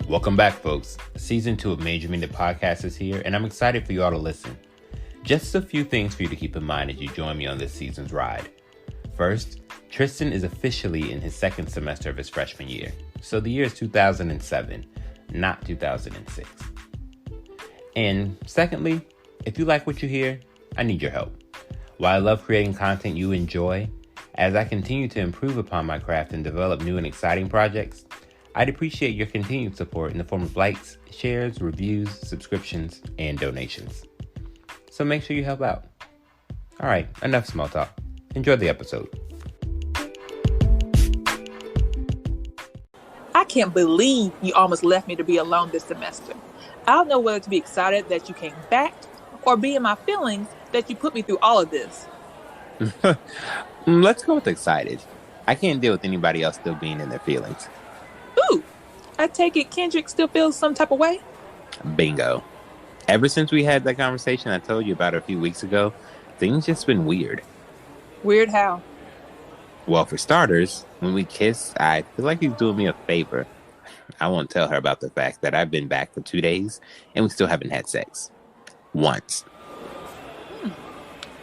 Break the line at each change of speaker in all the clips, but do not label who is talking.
Welcome back, folks. Season 2 of Major Minute Podcast is here, and I'm excited for you all to listen. Just a few things for you to keep in mind as you join me on this season's ride. First, Tristan is officially in his second semester of his freshman year, so the year is 2007, not 2006. And secondly, if you like what you hear, I need your help. While I love creating content you enjoy, as I continue to improve upon my craft and develop new and exciting projects, I'd appreciate your continued support in the form of likes, shares, reviews, subscriptions, and donations. So make sure you help out. All right, enough small talk. Enjoy the episode.
I can't believe you almost left me to be alone this semester. I don't know whether to be excited that you came back or be in my feelings that you put me through all of this.
Let's go with excited. I can't deal with anybody else still being in their feelings.
Ooh, I take it Kendrick still feels some type of way?
Bingo. Ever since we had that conversation I told you about a few weeks ago, things just been weird.
Weird how?
Well, for starters, when we kiss, I feel like he's doing me a favor. I won't tell her about the fact that I've been back for 2 days and we still haven't had sex. Once.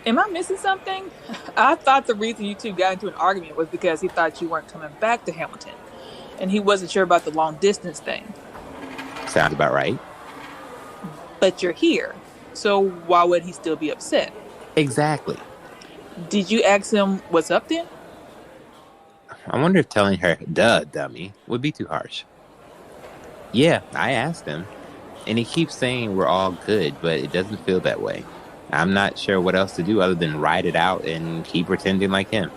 Am I missing something? I thought the reason you two got into an argument was because he thought you weren't coming back to Hamilton. And he wasn't sure about the long distance thing.
Sounds about right.
But you're here, so why would he still be upset?
Exactly.
Did you ask him what's up then?
I wonder if telling her, duh, dummy, would be too harsh. Yeah, I asked him, and he keeps saying we're all good, but it doesn't feel that way. I'm not sure what else to do other than ride it out and keep pretending like him.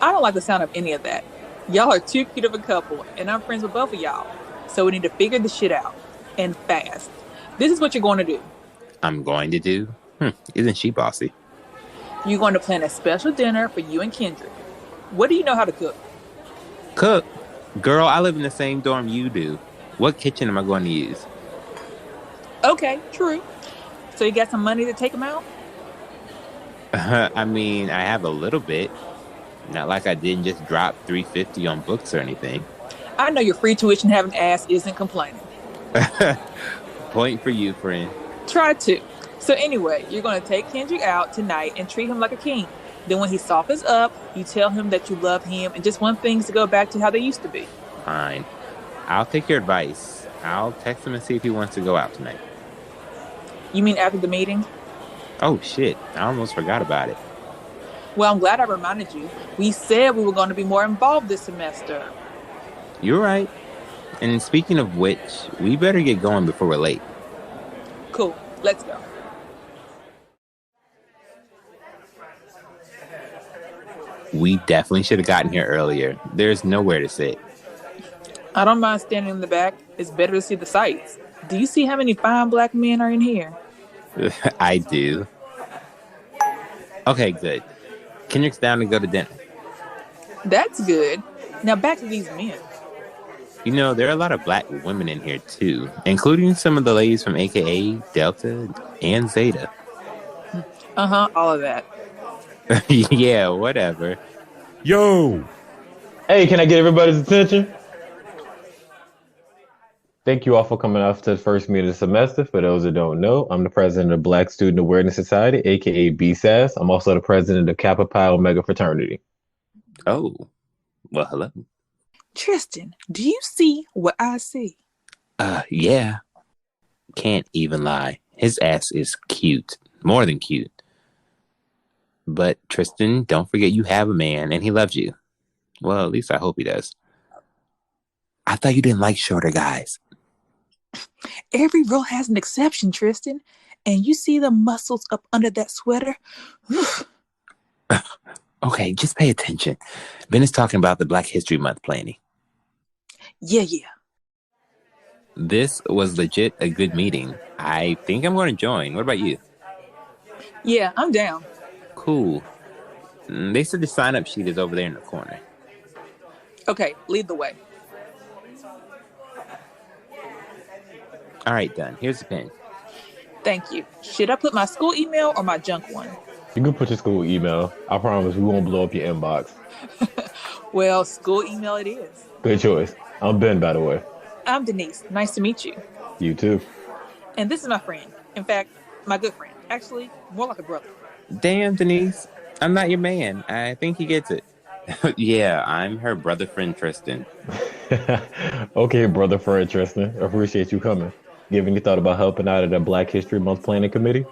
I don't like the sound of any of that. Y'all are too cute of a couple, and I'm friends with both of y'all. So we need to figure this shit out. And fast. This is what you're going to do.
I'm going to do? Isn't she bossy?
You're going to plan a special dinner for you and Kendrick. What do you know how to cook?
Cook? Girl, I live in the same dorm you do. What kitchen am I going to use?
Okay, true. So you got some money to take him out?
I mean, I have a little bit. Not like I didn't just drop $350 on books or anything.
I know your free tuition having ass isn't complaining.
Point for you, friend.
Try to. So anyway, you're going to take Kendrick out tonight and treat him like a king. Then when he softens up, you tell him that you love him and just want things to go back to how they used to be.
Fine. I'll take your advice. I'll text him and see if he wants to go out tonight.
You mean after the meeting?
Oh, shit. I almost forgot about it.
Well, I'm glad I reminded you. We said we were going to be more involved this semester.
You're right. And speaking of which, we better get going before we're late.
Cool. Let's go.
We definitely should have gotten here earlier. There's nowhere to sit.
I don't mind standing in the back. It's better to see the sights. Do you see how many fine black men are in here?
I do. Okay, good. Kendrick's down to go to dinner.
That's good. Now back to these men.
You know, there are a lot of black women in here too, including some of the ladies from AKA, Delta, and Zeta.
All of that.
Yeah, whatever.
Yo! Hey, can I get everybody's attention? Thank you all for coming out to the first meeting of the semester. For those that don't know, I'm the president of Black Student Awareness Society, aka BSAS. I'm also the president of Kappa Pi Omega Fraternity.
Oh, well, hello.
Tristan, do you see what I see?
Yeah. Can't even lie. His ass is cute. More than cute. But Tristan, don't forget you have a man and he loves you. Well, at least I hope he does. I thought you didn't like shorter guys.
Every rule has an exception, Tristan. And you see the muscles up under that sweater?
Okay, just pay attention. Ben is talking about the Black History Month planning.
Yeah.
This was legit a good meeting. I think I'm going to join. What about you?
Yeah, I'm down.
Cool. They said the sign-up sheet is over there in the corner.
Okay, lead the way.
All right, done. Here's the pen.
Thank you. Should I put my school email or my junk one?
You can put your school email. I promise we won't blow up your inbox.
Well, school email it is.
Good choice. I'm Ben, by the way.
I'm Denise. Nice to meet you.
You too.
And this is my friend. In fact, my good friend. Actually, more like a brother.
Damn, Denise. I'm not your man. I think he gets it. Yeah, I'm her brother friend Tristan.
Okay, brother friend Tristan. Appreciate you coming. Give any thought about helping out at the Black History Month planning committee?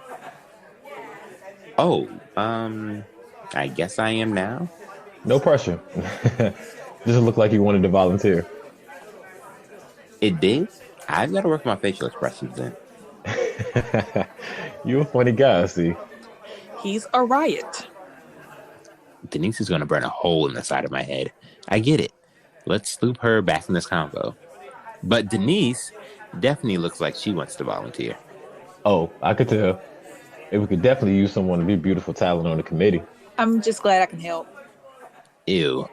Oh, I guess I am now.
No pressure. Just look like you wanted to volunteer.
It did? I've got to work my facial expressions then.
You a funny guy, I see.
He's a riot.
Denise is going to burn a hole in the side of my head. I get it. Let's loop her back in this convo. But Denise definitely looks like she wants to volunteer.
Oh, I could tell. And we could definitely use someone to be beautiful talent on the committee.
I'm just glad I can help.
Ew.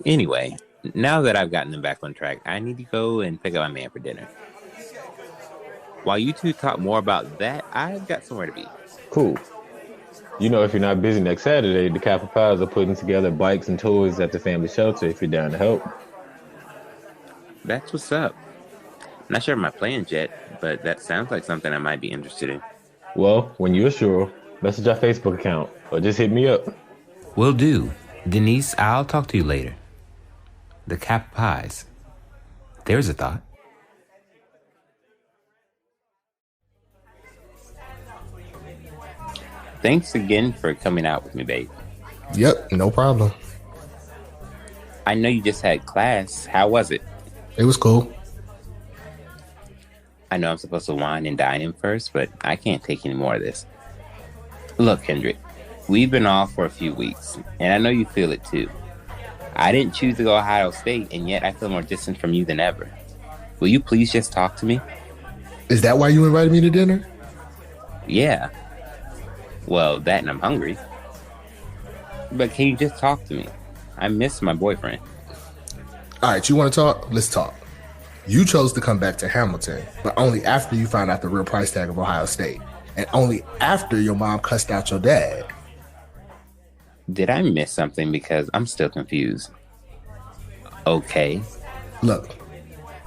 Anyway, now that I've gotten them back on track, I need to go and pick up my man for dinner. While you two talk more about that, I've got somewhere to be.
Cool. You know, if you're not busy next Saturday, the Kappa Pies are putting together bikes and toys at the family shelter if you're down to help.
That's what's up. Not sure of my plans yet, but that sounds like something I might be interested in.
Well, when you're sure, message our Facebook account or just hit me up.
Will do. Denise, I'll talk to you later. The Kappa Pies. There's a thought. Thanks again for coming out with me, babe.
Yep, no problem.
I know you just had class. How was it?
It was cool.
I know I'm supposed to wine and dine him first, but I can't take any more of this. Look, Kendrick, we've been off for a few weeks, and I know you feel it too. I didn't choose to go Ohio State, and yet I feel more distant from you than ever. Will you please just talk to me?
Is that why you invited me to dinner?
Yeah. Well, that and I'm hungry. But can you just talk to me? I miss my boyfriend.
All right, you want to talk? Let's talk. You chose to come back to Hamilton, but only after you found out the real price tag of Ohio State, and only after your mom cussed out your dad.
Did I miss something? Because I'm still confused. Okay.
Look,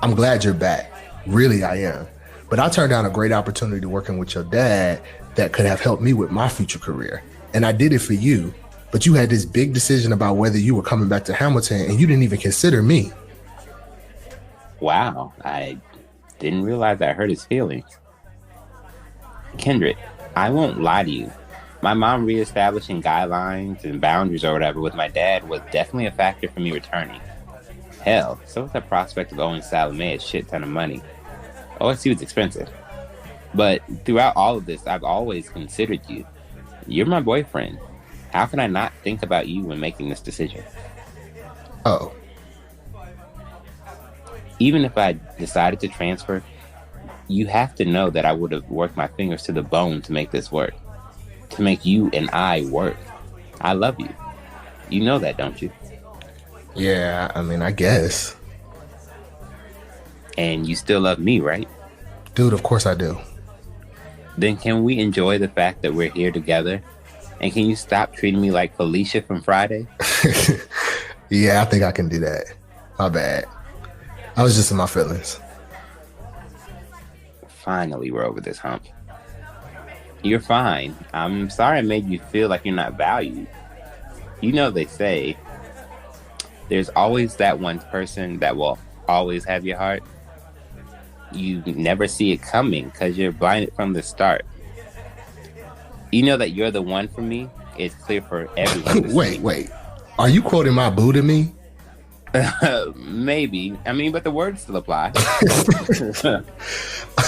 I'm glad you're back. Really, I am. But I turned down a great opportunity working with your dad that could have helped me with my future career. And I did it for you, but you had this big decision about whether you were coming back to Hamilton, and you didn't even consider me.
Wow, I didn't realize I hurt his feelings. Kendrick, I won't lie to you. My mom reestablishing guidelines and boundaries or whatever with my dad was definitely a factor for me returning. Hell, so was the prospect of owing Salome a shit ton of money. OSU was expensive. But throughout all of this, I've always considered you. You're my boyfriend. How can I not think about you when making this decision?
Oh.
Even if I decided to transfer, you have to know that I would have worked my fingers to the bone to make this work. To make you and I work. I love you. You know that, don't you?
Yeah, I mean, I guess.
And you still love me, right?
Dude, of course I do.
Then can we enjoy the fact that we're here together? And can you stop treating me like Felicia from Friday?
Yeah, I think I can do that. My bad. I was just in my feelings.
Finally, we're over this hump. You're fine. I'm sorry I made you feel like you're not valued. You know they say, there's always that one person that will always have your heart. You never see it coming because you're blinded from the start. You know that you're the one for me. It's clear for everyone.
Wait. Are you quoting my boo to me?
Maybe. I mean, but the words still apply.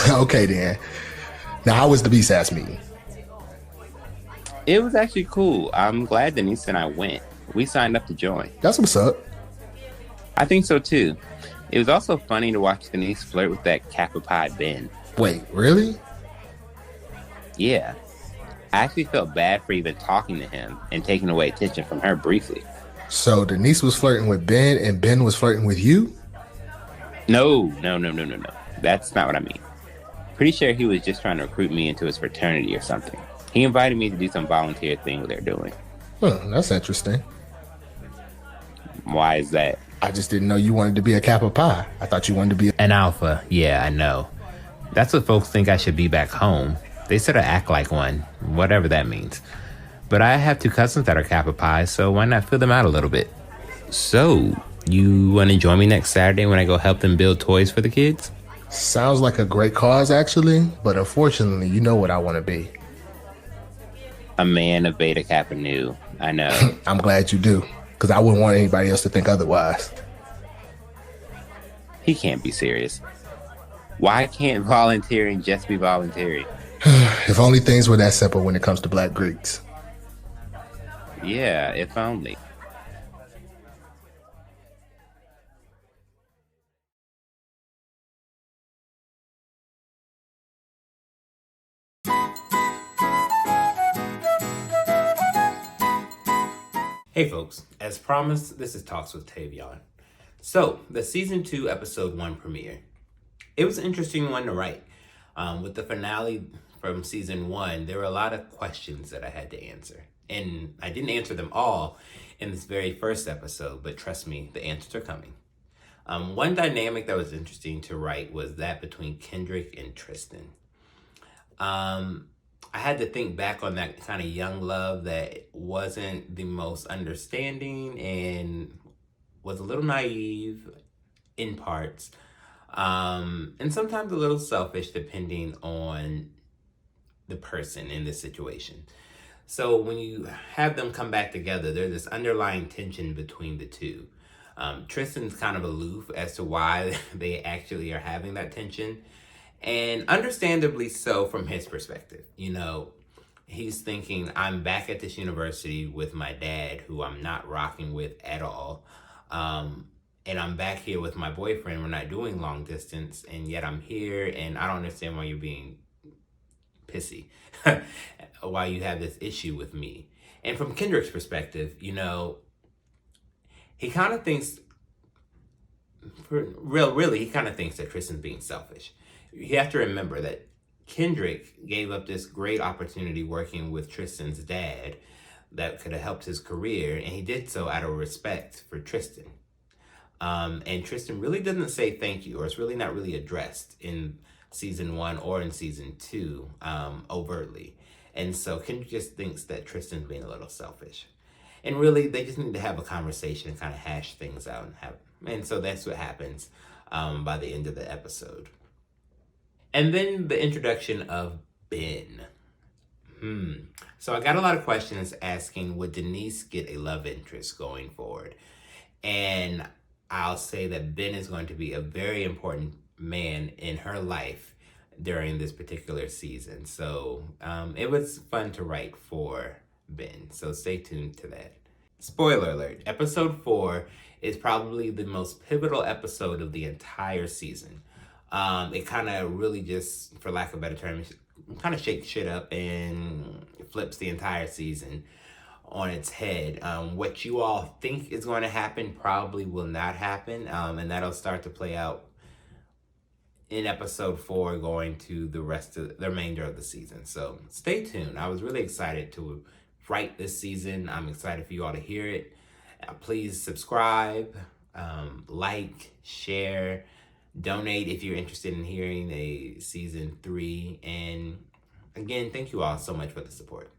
Okay, then. Now, how was the B-SASS meeting?
It was actually cool. I'm glad Denise and I went. We signed up to join.
That's what's up.
I think so, too. It was also funny to watch Denise flirt with that Kappa Pi Ben.
Wait, really?
Yeah. I actually felt bad for even talking to him and taking away attention from her briefly.
So Denise was flirting with Ben and Ben was flirting with you?
No. That's not what I mean. Pretty sure he was just trying to recruit me into his fraternity or something. He invited me to do some volunteer thing they're doing.
That's interesting.
Why is that?
I just didn't know you wanted to be a Kappa Pi. I thought you wanted to be
An alpha, yeah, I know. That's what folks think I should be back home. They sort of act like one, whatever that means. But I have 2 cousins that are Kappa Pi, so why not fill them out a little bit? So, you want to join me next Saturday when I go help them build toys for the kids?
Sounds like a great cause, actually, but unfortunately, you know what I want to be.
A man of Beta Kappa Nu, I know.
I'm glad you do, because I wouldn't want anybody else to think otherwise.
He can't be serious. Why can't volunteering just be volunteering?
If only things were that simple when it comes to Black Greeks.
Yeah, if only. Hey folks, as promised, this is Talks with Tavion. So, the season 2 episode 1 premiere. It was an interesting one to write. With the finale from season 1, there were a lot of questions that I had to answer. And I didn't answer them all in this very first episode, but trust me, the answers are coming. One dynamic that was interesting to write was that between Kendrick and Tristan. I had to think back on that kind of young love that wasn't the most understanding and was a little naive in parts, and sometimes a little selfish depending on the person in the situation. So when you have them come back together, there's this underlying tension between the two. Tristan's kind of aloof as to why they actually are having that tension. And understandably so from his perspective. You know, he's thinking, I'm back at this university with my dad, who I'm not rocking with at all. And I'm back here with my boyfriend. We're not doing long distance. And yet I'm here and I don't understand why you're being pissy. Why you have this issue with me. And from Kendrick's perspective, you know, he kind of thinks, he kind of thinks that Tristan's being selfish. You have to remember that Kendrick gave up this great opportunity working with Tristan's dad that could have helped his career, and he did so out of respect for Tristan. And Tristan really doesn't say thank you, or it's really not really addressed in season 1 or in season 2 overtly. And so Kendrick just thinks that Tristan's being a little selfish. And really, they just need to have a conversation and kind of hash things out. And so that's what happens by the end of the episode. And then the introduction of Ben. So I got a lot of questions asking, would Denise get a love interest going forward? And I'll say that Ben is going to be a very important man in her life during this particular season. So it was fun to write for Ben. So stay tuned to that. Spoiler alert, episode 4 is probably the most pivotal episode of the entire season. It kind of really just, for lack of a better term, kind of shakes shit up and flips the entire season on its head. What you all think is going to happen probably will not happen, and that'll start to play out in episode 4 going to the remainder of the season. So stay tuned. I was really excited to write this season. I'm excited for you all to hear it. Please subscribe, like, share, donate if you're interested in hearing a season 3. And again, thank you all so much for the support.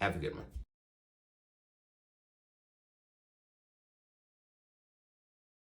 Have a good one.